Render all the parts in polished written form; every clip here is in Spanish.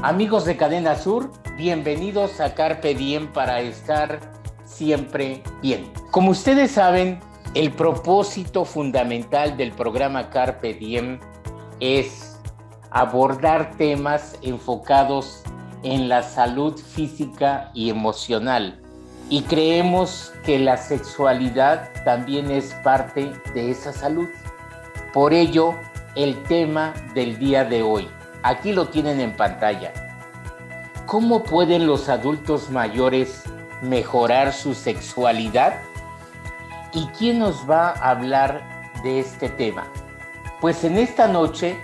Amigos de Cadena Sur, bienvenidos a Carpe Diem para estar siempre bien. Como ustedes saben, el propósito fundamental del programa Carpe Diem es abordar temas enfocados en la salud física y emocional. Y creemos que la sexualidad también es parte de esa salud. Por ello, el tema del día de hoy. Aquí lo tienen en pantalla. ¿Cómo pueden los adultos mayores mejorar su sexualidad? ¿Y quién nos va a hablar de este tema? Pues en esta noche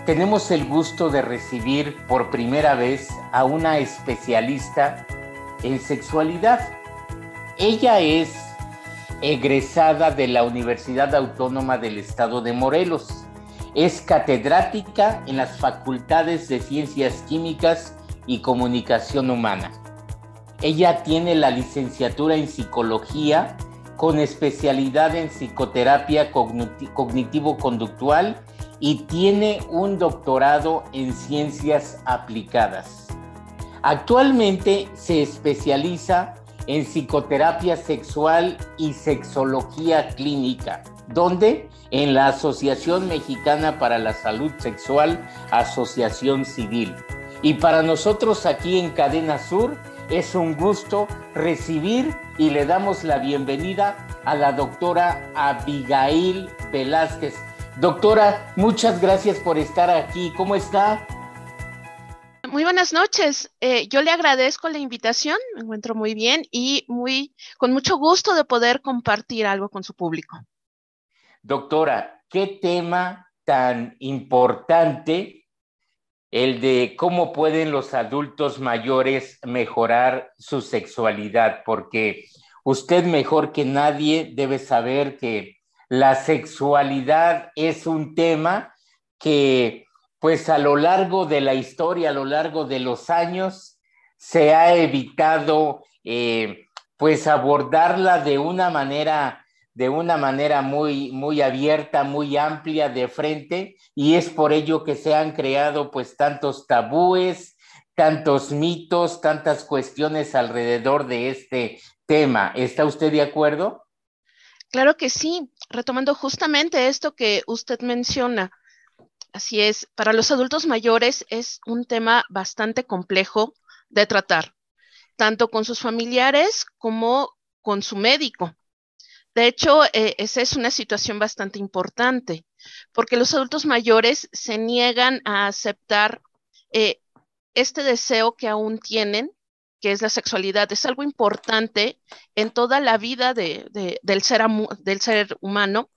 tenemos el gusto de recibir por primera vez a una especialista en sexualidad. Ella es egresada de la Universidad Autónoma del Estado de Morelos. Es catedrática en las Facultades de Ciencias Químicas y Comunicación Humana. Ella tiene la licenciatura en Psicología con especialidad en Psicoterapia Cognitivo-Conductual y tiene un doctorado en Ciencias Aplicadas. Actualmente se especializa en Psicoterapia Sexual y Sexología Clínica, donde en la Asociación Mexicana para la Salud Sexual, Asociación Civil. Y para nosotros aquí en Cadena Sur es un gusto recibir y le damos la bienvenida a la doctora Abigail Velázquez. Doctora, muchas gracias por estar aquí. ¿Cómo está? Muy buenas noches. Yo le agradezco la invitación, me encuentro muy bien y con mucho gusto de poder compartir algo con su público. Doctora, qué tema tan importante el de cómo pueden los adultos mayores mejorar su sexualidad, porque usted mejor que nadie debe saber que la sexualidad es un tema que pues a lo largo de la historia, a lo largo de los años, se ha evitado pues abordarla de una manera muy abierta, muy amplia de frente, y es por ello que se han creado pues tantos tabúes, tantos mitos, tantas cuestiones alrededor de este tema. ¿Está usted de acuerdo? Claro que sí, retomando justamente esto que usted menciona. Así es, para los adultos mayores es un tema bastante complejo de tratar, tanto con sus familiares como con su médico. De hecho, esa es una situación bastante importante, porque los adultos mayores se niegan a aceptar eh, este deseo que aún tienen, que es la sexualidad. Es algo importante en toda la vida del ser humano.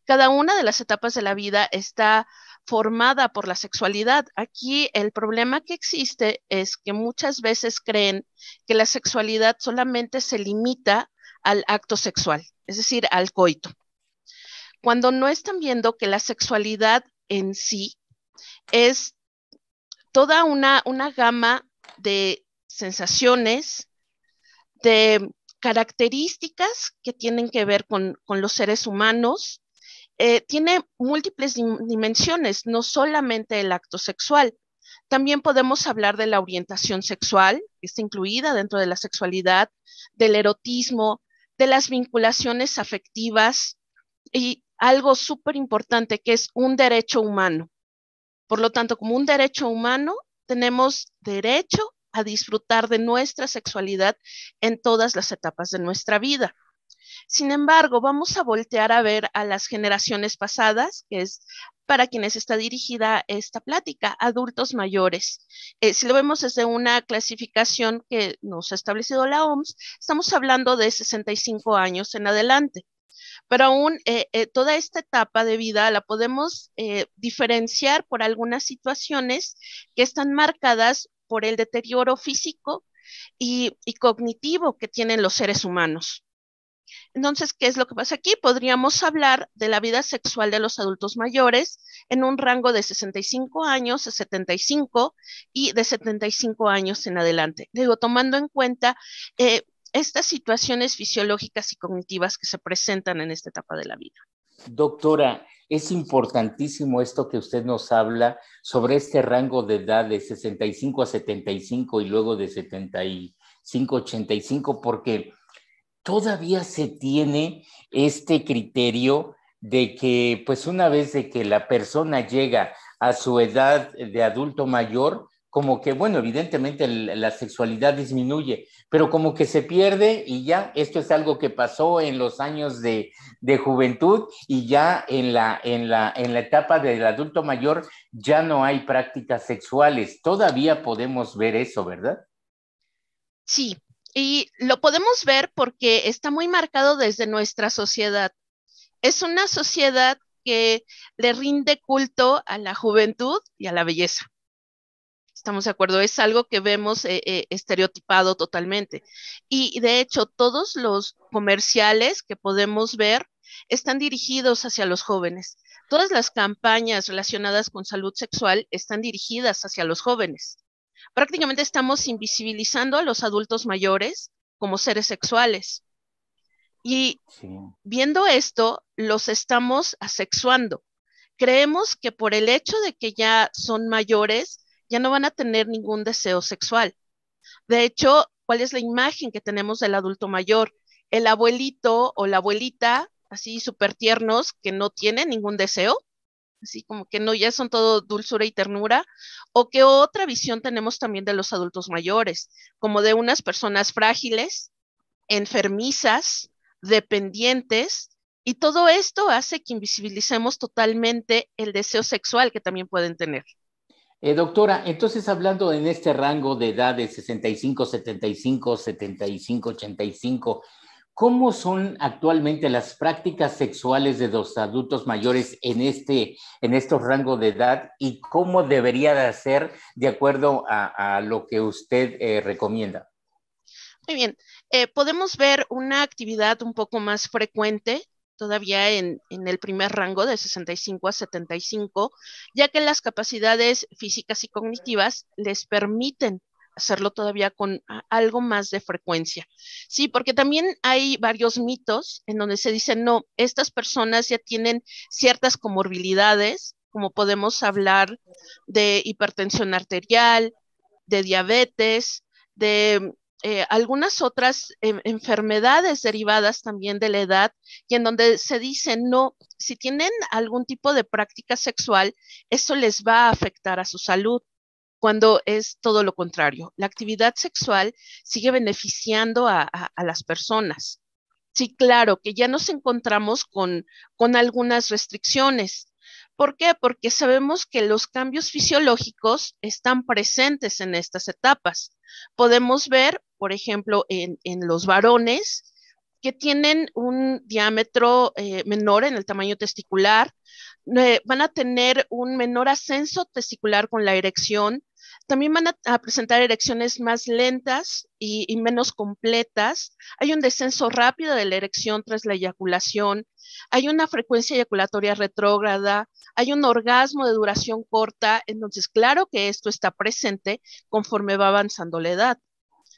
Cada una de las etapas de la vida está formada por la sexualidad. Aquí el problema que existe es que muchas veces creen que la sexualidad solamente se limita al acto sexual, es decir, al coito, cuando no están viendo que la sexualidad en sí es toda una gama de sensaciones, de características que tienen que ver con los seres humanos. Tiene múltiples dimensiones, no solamente el acto sexual. También podemos hablar de la orientación sexual, que está incluida dentro de la sexualidad, del erotismo, de las vinculaciones afectivas y algo súper importante que es un derecho humano. Por lo tanto, como un derecho humano, tenemos derecho a disfrutar de nuestra sexualidad en todas las etapas de nuestra vida. Sin embargo, vamos a voltear a ver a las generaciones pasadas, que es para quienes está dirigida esta plática, adultos mayores. Si lo vemos desde una clasificación que nos ha establecido la OMS, estamos hablando de 65 años en adelante. Pero aún toda esta etapa de vida la podemos diferenciar por algunas situaciones que están marcadas por el deterioro físico y cognitivo que tienen los seres humanos. Entonces, ¿qué es lo que pasa aquí? Podríamos hablar de la vida sexual de los adultos mayores en un rango de 65 años a 75 y de 75 años en adelante. Digo, tomando en cuenta estas situaciones fisiológicas y cognitivas que se presentan en esta etapa de la vida. Doctora, es importantísimo esto que usted nos habla sobre este rango de edad de 65 a 75 y luego de 75 a 85, porque todavía se tiene este criterio de que, pues una vez de que la persona llega a su edad de adulto mayor, como que, bueno, evidentemente la sexualidad disminuye, pero como que se pierde y ya, esto es algo que pasó en los años de juventud y ya en la etapa del adulto mayor ya no hay prácticas sexuales. Todavía podemos ver eso, ¿verdad? Sí, y lo podemos ver porque está muy marcado desde nuestra sociedad. Es una sociedad que le rinde culto a la juventud y a la belleza. Estamos de acuerdo, es algo que vemos estereotipado totalmente. Y de hecho, todos los comerciales que podemos ver están dirigidos hacia los jóvenes. Todas las campañas relacionadas con salud sexual están dirigidas hacia los jóvenes. Prácticamente estamos invisibilizando a los adultos mayores como seres sexuales. Y Sí. viendo esto, los estamos asexuando. Creemos que por el hecho de que ya son mayores, ya no van a tener ningún deseo sexual. De hecho, ¿cuál es la imagen que tenemos del adulto mayor? El abuelito o la abuelita, así súper tiernos, que no tienen ningún deseo, así como que no, ya son todo dulzura y ternura, o que otra visión tenemos también de los adultos mayores, como de unas personas frágiles, enfermizas, dependientes, y todo esto hace que invisibilicemos totalmente el deseo sexual que también pueden tener. Doctora, entonces hablando en este rango de edad de 65, 75, 75, 85, ¿cómo son actualmente las prácticas sexuales de los adultos mayores en estos rangos de edad y cómo debería de ser de acuerdo a lo que usted recomienda? Muy bien, podemos ver una actividad un poco más frecuente todavía en el primer rango de 65 a 75, ya que las capacidades físicas y cognitivas les permiten hacerlo todavía con algo más de frecuencia. Sí, porque también hay varios mitos en donde se dice, no, estas personas ya tienen ciertas comorbilidades, como podemos hablar de hipertensión arterial, de diabetes, de algunas otras enfermedades derivadas también de la edad y en donde se dice, no, si tienen algún tipo de práctica sexual, eso les va a afectar a su salud, cuando es todo lo contrario. La actividad sexual sigue beneficiando a las personas. Sí, claro, que ya nos encontramos con algunas restricciones. ¿Por qué? Porque sabemos que los cambios fisiológicos están presentes en estas etapas. Podemos ver, por ejemplo, en los varones que tienen un diámetro menor en el tamaño testicular, van a tener un menor ascenso testicular con la erección, también van a presentar erecciones más lentas y menos completas. Hay un descenso rápido de la erección tras la eyaculación. Hay una frecuencia eyaculatoria retrógrada. Hay un orgasmo de duración corta. Entonces, claro que esto está presente conforme va avanzando la edad.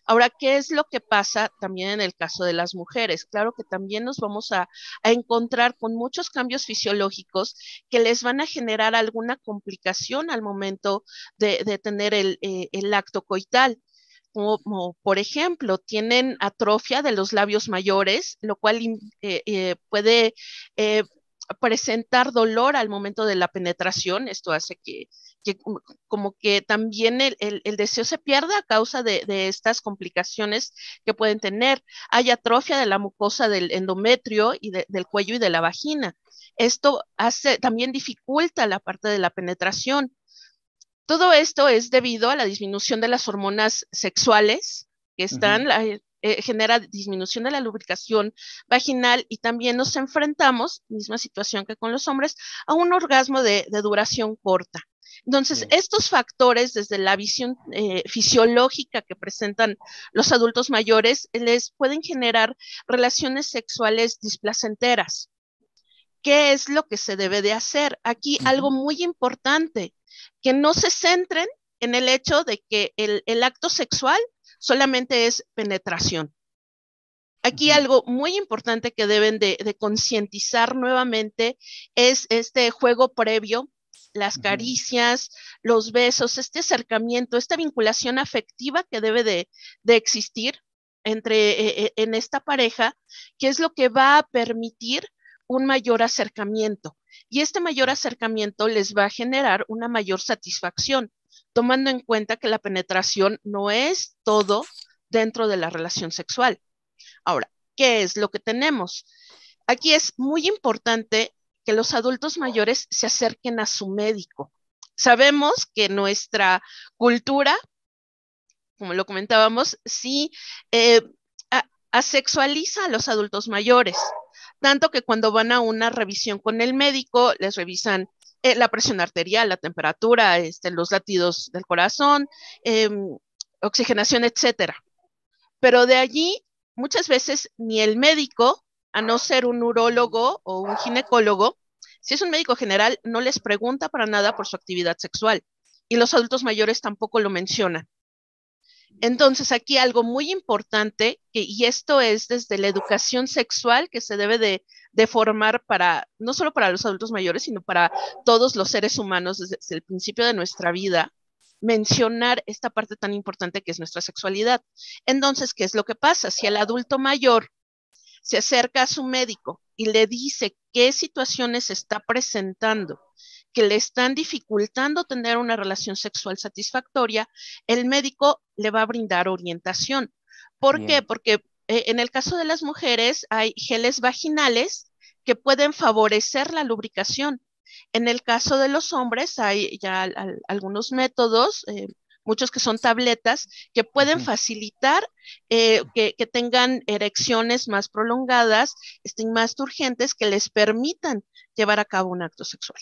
Ahora, ¿qué es lo que pasa también en el caso de las mujeres? Claro que también nos vamos a encontrar con muchos cambios fisiológicos que les van a generar alguna complicación al momento de tener el acto coital. Como, por ejemplo, tienen atrofia de los labios mayores, lo cual puede eh, presentar dolor al momento de la penetración. Esto hace que como que también el deseo se pierda a causa de estas complicaciones que pueden tener. Hay atrofia de la mucosa del endometrio y del cuello y de la vagina. Esto también dificulta la parte de la penetración. Todo esto es debido a la disminución de las hormonas sexuales que están, genera disminución de la lubricación vaginal y también nos enfrentamos, misma situación que con los hombres, a un orgasmo de duración corta. Entonces, Bien. estos factores, desde la visión fisiológica que presentan los adultos mayores, les pueden generar relaciones sexuales displacenteras. ¿Qué es lo que se debe de hacer? Aquí algo muy importante, que no se centren en el hecho de que el acto sexual solamente es penetración. Aquí algo muy importante que deben de concientizar nuevamente es este juego previo, las caricias, los besos, este acercamiento, esta vinculación afectiva que debe de existir en esta pareja, que es lo que va a permitir un mayor acercamiento. Y este mayor acercamiento les va a generar una mayor satisfacción, tomando en cuenta que la penetración no es todo dentro de la relación sexual. Ahora, ¿qué es lo que tenemos? Aquí es muy importante que los adultos mayores se acerquen a su médico. Sabemos que nuestra cultura, como lo comentábamos, sí eh, asexualiza a los adultos mayores, tanto que cuando van a una revisión con el médico, les revisan la presión arterial, la temperatura, los latidos del corazón, eh, oxigenación, etcétera. Pero de allí, muchas veces ni el médico, a no ser un urólogo o un ginecólogo, si es un médico general, no les pregunta para nada por su actividad sexual. Y los adultos mayores tampoco lo mencionan. Entonces, aquí algo muy importante, y esto es desde la educación sexual que se debe de formar para, no solo para los adultos mayores, sino para todos los seres humanos desde el principio de nuestra vida, mencionar esta parte tan importante que es nuestra sexualidad. Entonces, ¿qué es lo que pasa? Si el adulto mayor se acerca a su médico y le dice qué situaciones está presentando que le están dificultando tener una relación sexual satisfactoria, el médico le va a brindar orientación. ¿Por qué? Porque en el caso de las mujeres hay geles vaginales que pueden favorecer la lubricación. En el caso de los hombres hay ya algunos métodos, muchos que son tabletas, que pueden facilitar que tengan erecciones más prolongadas, estén más turgentes, que les permitan llevar a cabo un acto sexual.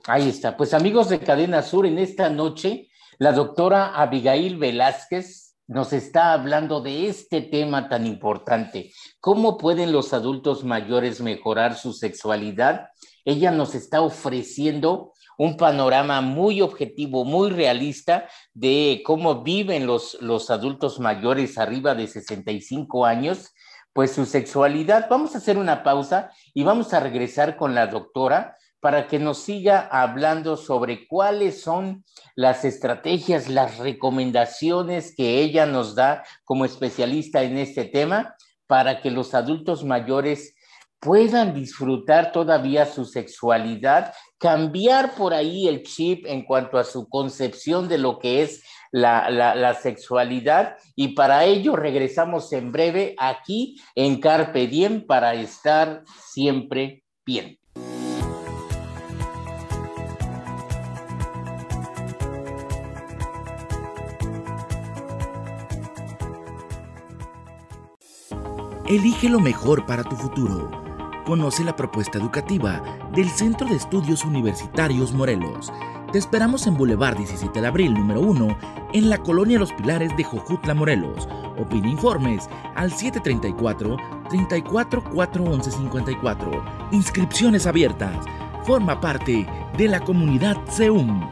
Ahí está. Pues amigos de Cadena Sur, en esta noche la doctora Abigail Velázquez nos está hablando de este tema tan importante. ¿Cómo pueden los adultos mayores mejorar su sexualidad? Ella nos está ofreciendo un panorama muy objetivo, muy realista de cómo viven los adultos mayores arriba de 65 años, pues su sexualidad. Vamos a hacer una pausa y vamos a regresar con la doctora para que nos siga hablando sobre cuáles son las estrategias, las recomendaciones que ella nos da como especialista en este tema para que los adultos mayores puedan disfrutar todavía su sexualidad, cambiar por ahí el chip en cuanto a su concepción de lo que es la sexualidad, y para ello regresamos en breve aquí en Carpe Diem para estar siempre bien. Elige lo mejor para tu futuro. Conoce la propuesta educativa del Centro de Estudios Universitarios Morelos. Te esperamos en Boulevard 17 de Abril, número 1, en la Colonia Los Pilares de Jojutla, Morelos. O pide informes al 734-34-411-54. Inscripciones abiertas. Forma parte de la comunidad CEUM.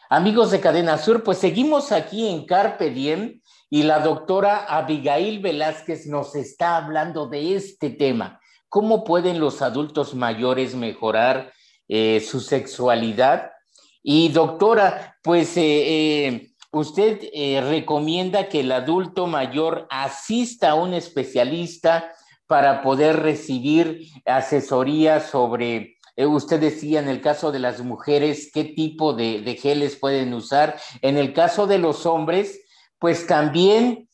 Amigos de Cadena Sur, pues seguimos aquí en Carpe Diem y la doctora Abigail Velázquez nos está hablando de este tema. ¿Cómo pueden los adultos mayores mejorar su sexualidad? Y doctora, pues usted recomienda que el adulto mayor asista a un especialista para poder recibir asesoría sobre... Usted decía en el caso de las mujeres qué tipo de geles pueden usar. En el caso de los hombres, pues también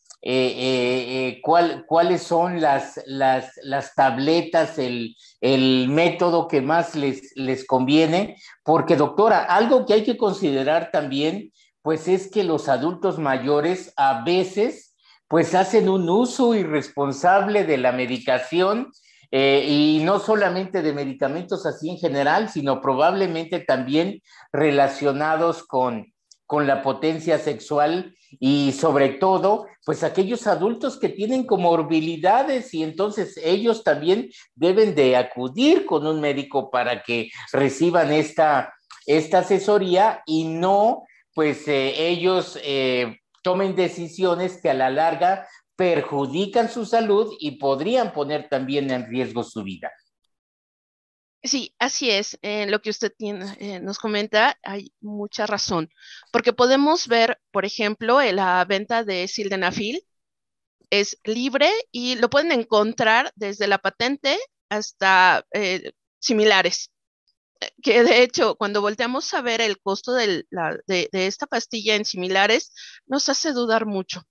cuáles son las tabletas, el método que más les conviene. Porque, doctora, algo que hay que considerar también, pues es que los adultos mayores a veces pues hacen un uso irresponsable de la medicación. Y no solamente de medicamentos así en general, sino probablemente también relacionados con con la potencia sexual y sobre todo, pues aquellos adultos que tienen comorbilidades y entonces ellos también deben de acudir con un médico para que reciban esta asesoría y no, pues ellos tomen decisiones que a la larga perjudican su salud y podrían poner también en riesgo su vida. Sí, así es. Lo que usted nos comenta, hay mucha razón, porque podemos ver, por ejemplo, la venta de sildenafil es libre y lo pueden encontrar desde la patente hasta similares. Que de hecho, cuando volteamos a ver el costo de esta pastilla en similares, nos hace dudar mucho.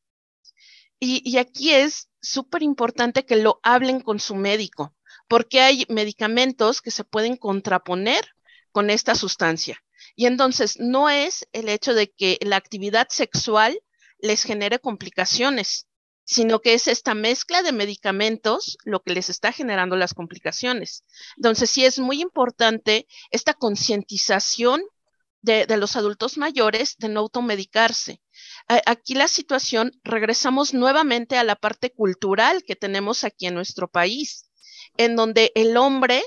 Y aquí es súper importante que lo hablen con su médico, porque hay medicamentos que se pueden contraponer con esta sustancia. Y entonces no es el hecho de que la actividad sexual les genere complicaciones, sino que es esta mezcla de medicamentos lo que les está generando las complicaciones. Entonces sí es muy importante esta concientización de los adultos mayores de no automedicarse. Aquí la situación, regresamos nuevamente a la parte cultural que tenemos aquí en nuestro país, en donde el hombre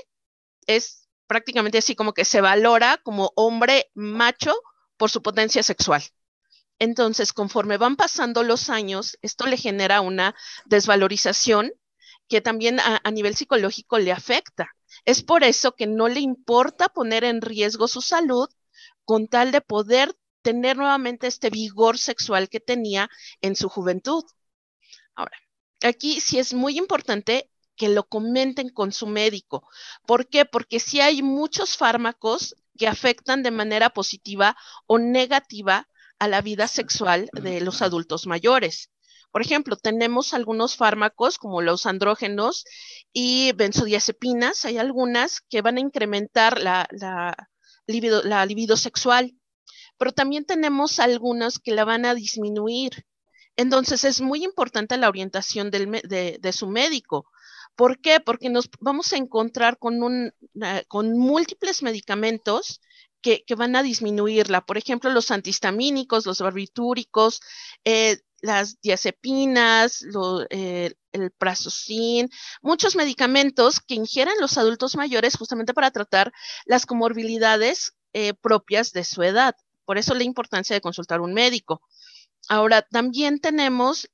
es prácticamente así como que se valora como hombre macho por su potencia sexual. Entonces, conforme van pasando los años, esto le genera una desvalorización que también a nivel psicológico le afecta. Es por eso que no le importa poner en riesgo su salud con tal de poder tener nuevamente este vigor sexual que tenía en su juventud. Ahora, aquí sí es muy importante que lo comenten con su médico. ¿Por qué? Porque sí hay muchos fármacos que afectan de manera positiva o negativa a la vida sexual de los adultos mayores. Por ejemplo, tenemos algunos fármacos como los andrógenos y benzodiazepinas, hay algunas que van a incrementar la libido sexual, pero también tenemos algunos que la van a disminuir. Entonces es muy importante la orientación de su médico. ¿Por qué? Porque nos vamos a encontrar con múltiples medicamentos que van a disminuirla. Por ejemplo, los antihistamínicos, los barbitúricos, las diazepinas, el prazosin, muchos medicamentos que ingieren los adultos mayores justamente para tratar las comorbilidades propias de su edad. Por eso la importancia de consultar un médico. Ahora, también tenemos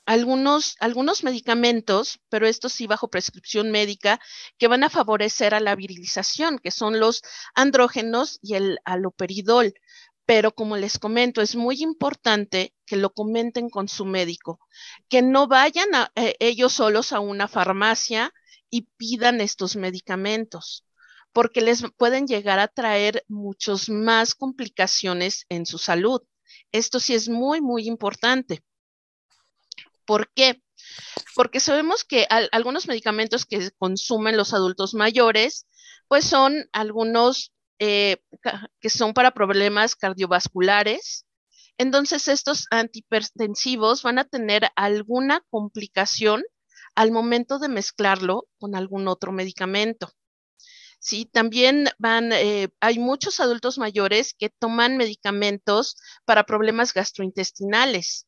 algunos medicamentos, pero estos sí bajo prescripción médica, que van a favorecer a la virilización, que son los andrógenos y el haloperidol. Pero como les comento, es muy importante que lo comenten con su médico, que no vayan ellos solos a una farmacia y pidan estos medicamentos, porque les pueden llegar a traer muchas más complicaciones en su salud. Esto sí es muy, muy importante. ¿Por qué? Porque sabemos que algunos medicamentos que consumen los adultos mayores, pues son algunos que son para problemas cardiovasculares. Entonces, estos antihipertensivos van a tener alguna complicación al momento de mezclarlo con algún otro medicamento. Sí, también hay muchos adultos mayores que toman medicamentos para problemas gastrointestinales.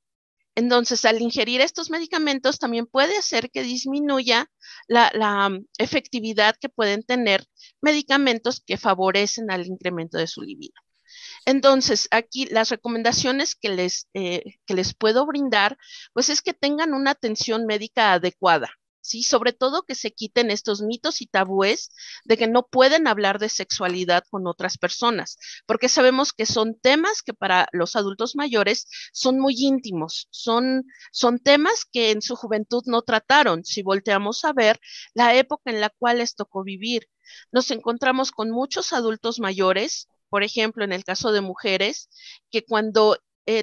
Entonces, al ingerir estos medicamentos también puede hacer que disminuya la efectividad que pueden tener medicamentos que favorecen al incremento de su libido. Entonces, aquí las recomendaciones que les puedo brindar, pues es que tengan una atención médica adecuada. Sí, sobre todo que se quiten estos mitos y tabúes de que no pueden hablar de sexualidad con otras personas, porque sabemos que son temas que para los adultos mayores son muy íntimos, son temas que en su juventud no trataron. Si volteamos a ver la época en la cual les tocó vivir, nos encontramos con muchos adultos mayores, por ejemplo, en el caso de mujeres, que cuando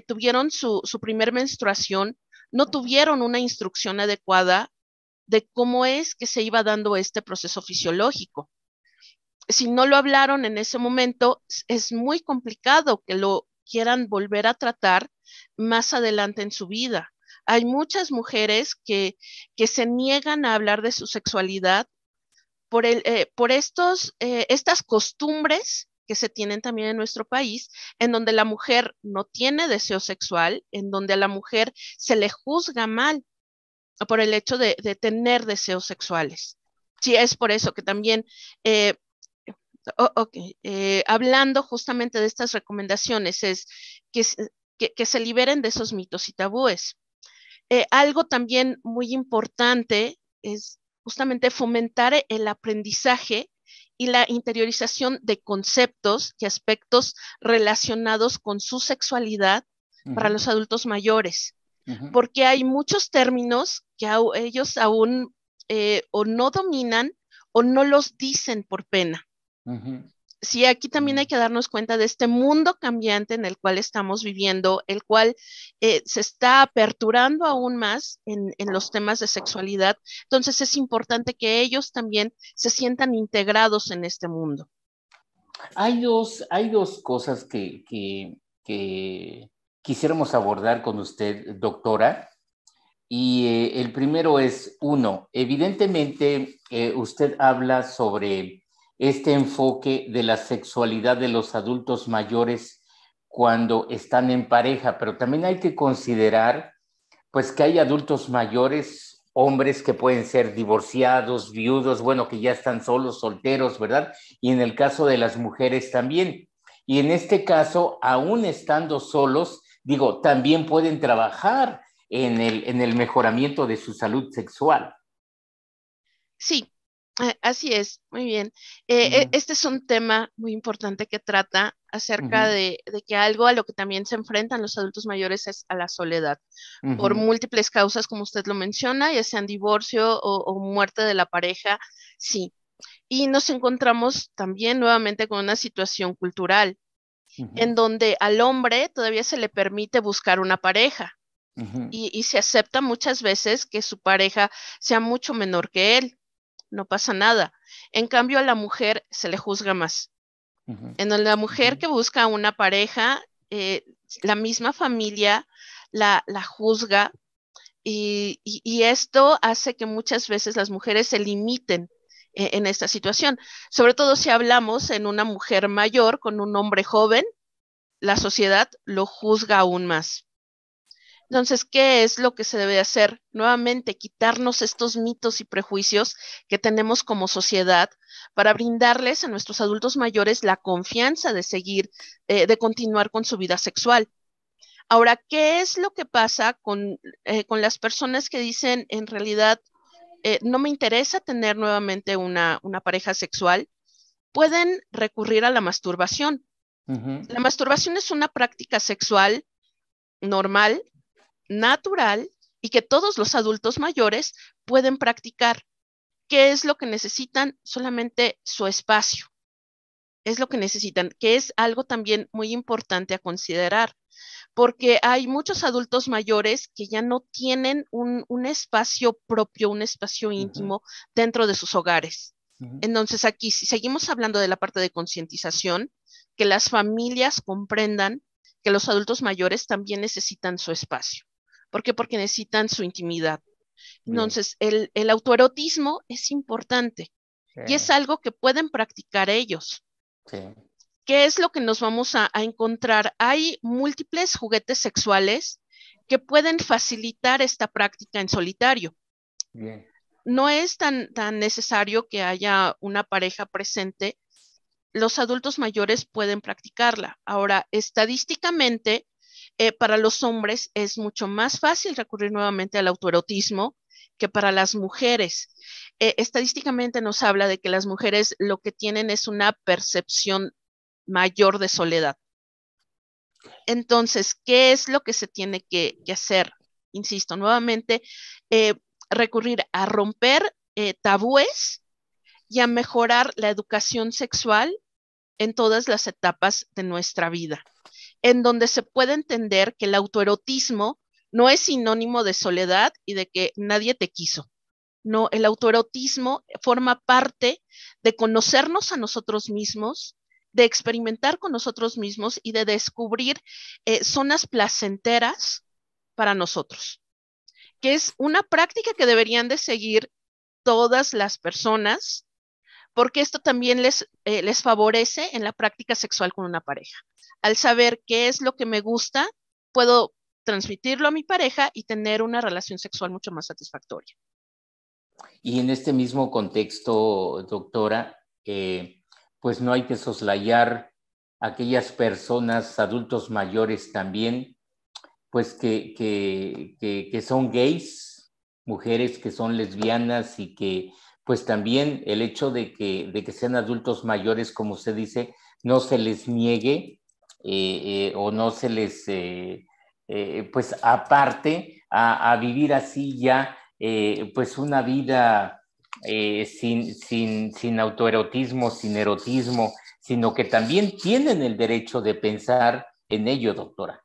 tuvieron su primer menstruación, no tuvieron una instrucción adecuada de cómo es que se iba dando este proceso fisiológico. Si no lo hablaron en ese momento, es muy complicado que lo quieran volver a tratar más adelante en su vida. Hay muchas mujeres que se niegan a hablar de su sexualidad por estas costumbres que se tienen también en nuestro país, en donde la mujer no tiene deseo sexual, en donde a la mujer se le juzga mal por el hecho de tener deseos sexuales. Sí, es por eso que también, eh, hablando justamente de estas recomendaciones, es que, que se liberen de esos mitos y tabúes. Algo también muy importante es justamente fomentar el aprendizaje y la interiorización de conceptos y aspectos relacionados con su sexualidad para los adultos mayores, porque hay muchos términos que ellos aún o no dominan o no los dicen por pena. Sí, aquí también hay que darnos cuenta de este mundo cambiante en el cual estamos viviendo, el cual se está aperturando aún más en los temas de sexualidad. Entonces es importante que ellos también se sientan integrados en este mundo. Hay dos cosas que quisiéramos abordar con usted, doctora. Y el primero es, uno, evidentemente usted habla sobre este enfoque de la sexualidad de los adultos mayores cuando están en pareja, pero también hay que considerar pues que hay adultos mayores, hombres que pueden ser divorciados, viudos, bueno, que ya están solos, solteros, ¿verdad? Y en el caso de las mujeres también. Y en este caso, aún estando solos, digo, también pueden trabajar en el mejoramiento de su salud sexual. Sí, así es, muy bien. Este es un tema muy importante que trata acerca de que algo a lo que también se enfrentan los adultos mayores es a la soledad, por múltiples causas, como usted lo menciona, ya sean divorcio o muerte de la pareja, sí. Y nos encontramos también nuevamente con una situación cultural, en donde al hombre todavía se le permite buscar una pareja. Y se acepta muchas veces que su pareja sea mucho menor que él, no pasa nada. En cambio, a la mujer se le juzga más. En donde la mujer que busca una pareja, la misma familia la juzga y esto hace que muchas veces las mujeres se limiten en esta situación. Sobre todo si hablamos en una mujer mayor con un hombre joven, la sociedad lo juzga aún más. Entonces, ¿qué es lo que se debe hacer? Nuevamente, quitarnos estos mitos y prejuicios que tenemos como sociedad para brindarles a nuestros adultos mayores la confianza de seguir, de continuar con su vida sexual. Ahora, ¿qué es lo que pasa con las personas que dicen, en realidad, no me interesa tener nuevamente una pareja sexual? Pueden recurrir a la masturbación. La masturbación es una práctica sexual normal, natural y que todos los adultos mayores pueden practicar. ¿Qué es lo que necesitan? Solamente su espacio. Es lo que necesitan, que es algo también muy importante a considerar, porque hay muchos adultos mayores que ya no tienen un espacio propio, un espacio íntimo dentro de sus hogares. Entonces aquí, si seguimos hablando de la parte de concientización, que las familias comprendan que los adultos mayores también necesitan su espacio. ¿Por qué? Porque necesitan su intimidad. Entonces, el autoerotismo es importante y es algo que pueden practicar ellos. ¿Qué es lo que nos vamos a encontrar? Hay múltiples juguetes sexuales que pueden facilitar esta práctica en solitario. No es tan necesario que haya una pareja presente. Los adultos mayores pueden practicarla. Ahora, estadísticamente, para los hombres es mucho más fácil recurrir nuevamente al autoerotismo que para las mujeres. Estadísticamente nos habla de que las mujeres lo que tienen es una percepción mayor de soledad. Entonces, ¿qué es lo que se tiene que hacer? Insisto, nuevamente, recurrir a romper tabúes y a mejorar la educación sexual en todas las etapas de nuestra vida, en donde se puede entender que el autoerotismo no es sinónimo de soledad y de que nadie te quiso. No, el autoerotismo forma parte de conocernos a nosotros mismos, de experimentar con nosotros mismos y de descubrir zonas placenteras para nosotros, que es una práctica que deberían de seguir todas las personas, porque esto también les favorece en la práctica sexual con una pareja. Al saber qué es lo que me gusta, puedo transmitirlo a mi pareja y tener una relación sexual mucho más satisfactoria. Y en este mismo contexto, doctora, pues no hay que soslayar a aquellas personas, adultos mayores también, pues que son gays, mujeres que son lesbianas y que pues también el hecho de que sean adultos mayores, como usted dice, no se les niegue o no se les, pues aparte a vivir así ya, pues una vida sin autoerotismo, sin erotismo, sino que también tienen el derecho de pensar en ello, doctora.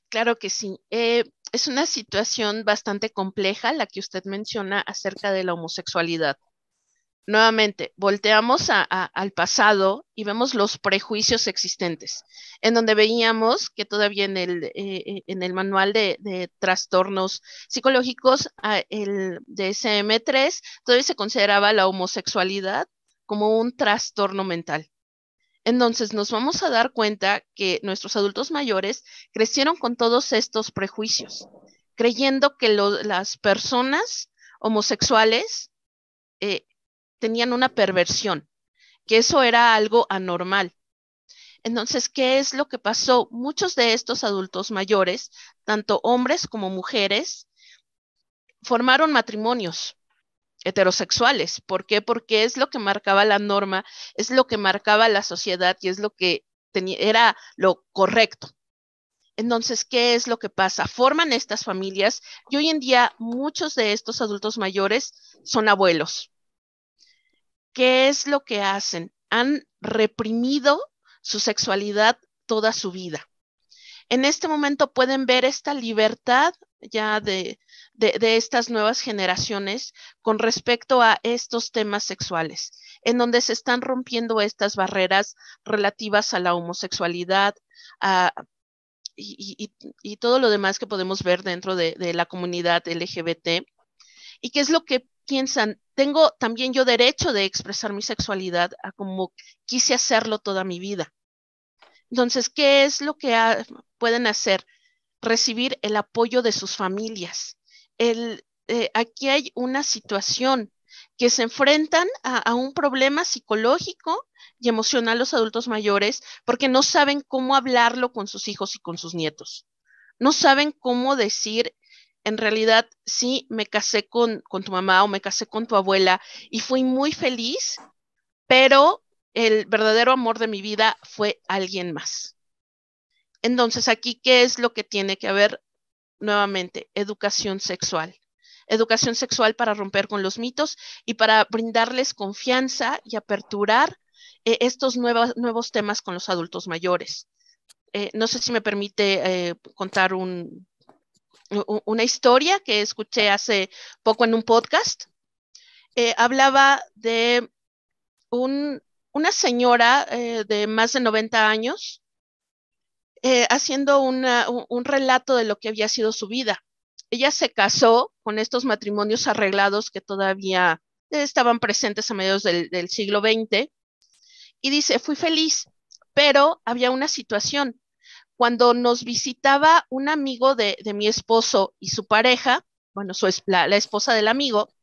Claro que sí. Es una situación bastante compleja la que usted menciona acerca de la homosexualidad. Nuevamente, volteamos al pasado y vemos los prejuicios existentes, en donde veíamos que todavía en el manual de trastornos psicológicos, el DSM-3, todavía se consideraba la homosexualidad como un trastorno mental. Entonces nos vamos a dar cuenta que nuestros adultos mayores crecieron con todos estos prejuicios, creyendo que las personas homosexuales eh, tenían una perversión, que eso era algo anormal. Entonces, ¿qué es lo que pasó? Muchos de estos adultos mayores, tanto hombres como mujeres, formaron matrimonios heterosexuales. ¿Por qué? Porque es lo que marcaba la norma, es lo que marcaba la sociedad y es lo que era lo correcto. Entonces, ¿qué es lo que pasa? Forman estas familias y hoy en día muchos de estos adultos mayores son abuelos. ¿Qué es lo que hacen? Han reprimido su sexualidad toda su vida. En este momento pueden ver esta libertad ya de estas nuevas generaciones con respecto a estos temas sexuales, en donde se están rompiendo estas barreras relativas a la homosexualidad y todo lo demás que podemos ver dentro de la comunidad LGBT. ¿Y qué es lo que piensan? Tengo también yo derecho de expresar mi sexualidad a como quise hacerlo toda mi vida. Entonces, ¿qué es lo que pueden hacer? Recibir el apoyo de sus familias. Aquí hay una situación que se enfrentan a un problema psicológico y emocional los adultos mayores porque no saben cómo hablarlo con sus hijos y con sus nietos. No saben cómo decir, en realidad, sí, me casé con tu mamá o me casé con tu abuela y fui muy feliz, pero el verdadero amor de mi vida fue alguien más. Entonces, aquí, ¿qué es lo que tiene que haber? Nuevamente, educación sexual. Educación sexual para romper con los mitos y para brindarles confianza y aperturar estos nuevos temas con los adultos mayores. No sé si me permite contar una historia que escuché hace poco en un podcast. Hablaba de una señora de más de 90 años haciendo un relato de lo que había sido su vida. Ella se casó con estos matrimonios arreglados que todavía estaban presentes a mediados del siglo XX y dice, fui feliz, pero había una situación. Cuando nos visitaba un amigo de mi esposo y su pareja, bueno, la esposa del amigo,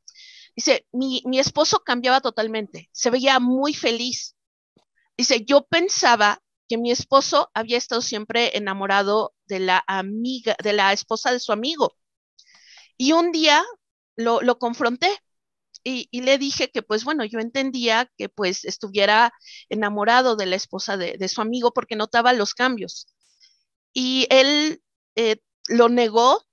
dice, mi esposo cambiaba totalmente, se veía muy feliz. Dice, yo pensaba que mi esposo había estado siempre enamorado de la amiga, de la esposa de su amigo. Y un día lo confronté y le dije que, pues bueno, yo entendía que pues estuviera enamorado de la esposa de su amigo porque notaba los cambios. Y él lo negó,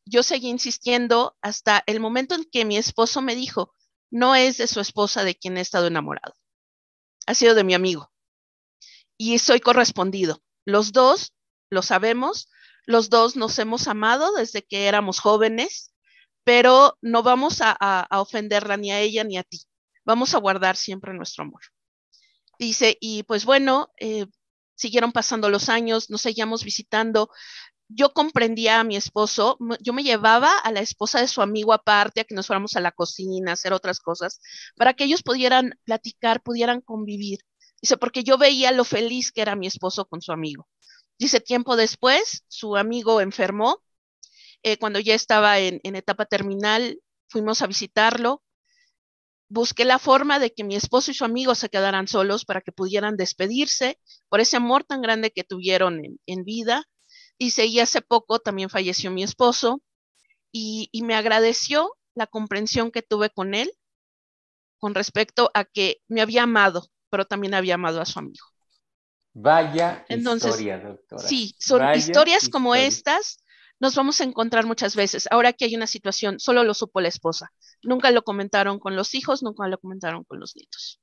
yo seguí insistiendo hasta el momento en que mi esposo me dijo, no es de su esposa de quien he estado enamorado, ha sido de mi amigo. Y soy correspondido. Los dos lo sabemos, los dos nos hemos amado desde que éramos jóvenes, pero no vamos a ofenderla ni a ella ni a ti. Vamos a guardar siempre nuestro amor. Dice, y pues bueno, siguieron pasando los años, nos seguíamos visitando, yo comprendía a mi esposo, yo me llevaba a la esposa de su amigo aparte, a que nos fuéramos a la cocina, a hacer otras cosas, para que ellos pudieran platicar, pudieran convivir. Dice, porque yo veía lo feliz que era mi esposo con su amigo. Dice, tiempo después, su amigo enfermó, cuando ya estaba en etapa terminal, fuimos a visitarlo. Busqué la forma de que mi esposo y su amigo se quedaran solos para que pudieran despedirse por ese amor tan grande que tuvieron en vida. Y hace poco también falleció mi esposo y me agradeció la comprensión que tuve con él con respecto a que me había amado, pero también había amado a su amigo. Vaya Entonces, historia, doctora. Sí, son Vaya historias como historia. estas, nos vamos a encontrar muchas veces. Ahora que hay una situación, solo lo supo la esposa. Nunca lo comentaron con los hijos, nunca lo comentaron con los nietos.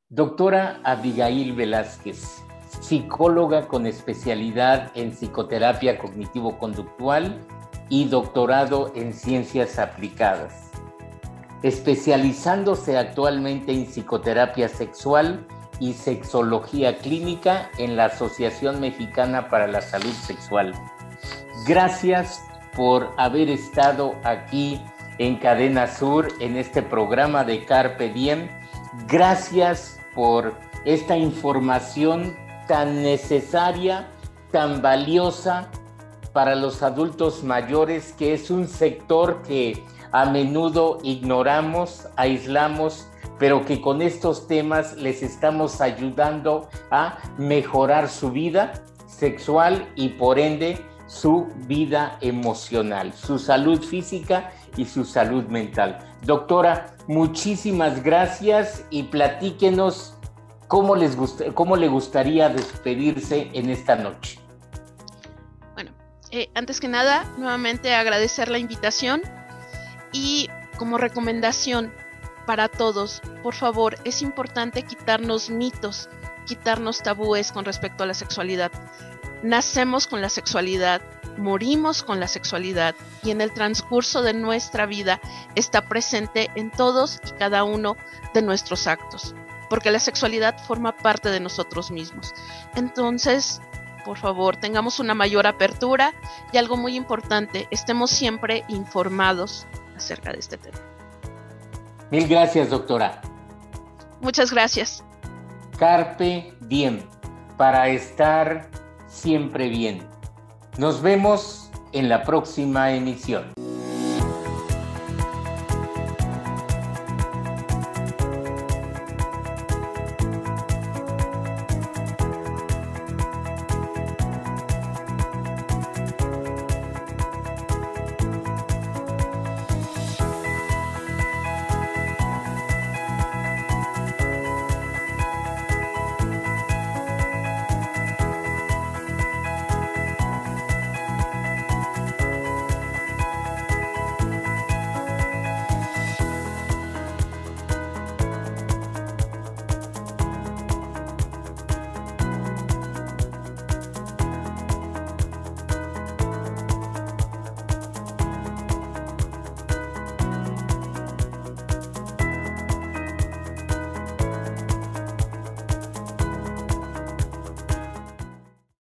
Doctora Abigail Velázquez, psicóloga con especialidad en psicoterapia cognitivo-conductual y doctorado en ciencias aplicadas, especializándose actualmente en psicoterapia sexual y sexología clínica en la Asociación Mexicana para la Salud Sexual. Gracias por haber estado aquí en Cadena Sur en este programa de Carpe Diem. Gracias por esta información tan necesaria, tan valiosa para los adultos mayores, que es un sector que a menudo ignoramos, aislamos, pero que con estos temas les estamos ayudando a mejorar su vida sexual y por ende su vida emocional, su salud física y su salud mental. Doctora, muchísimas gracias y platíquenos cómo le gustaría despedirse en esta noche. Bueno, antes que nada, nuevamente agradecer la invitación y como recomendación para todos, por favor, es importante quitarnos mitos, quitarnos tabúes con respecto a la sexualidad. Nacemos con la sexualidad, morimos con la sexualidad y en el transcurso de nuestra vida está presente en todos y cada uno de nuestros actos, porque la sexualidad forma parte de nosotros mismos. Entonces, por favor, tengamos una mayor apertura y algo muy importante, estemos siempre informados acerca de este tema. Mil gracias, doctora. Muchas gracias. Carpe Diem, para estar siempre bien. Nos vemos en la próxima emisión.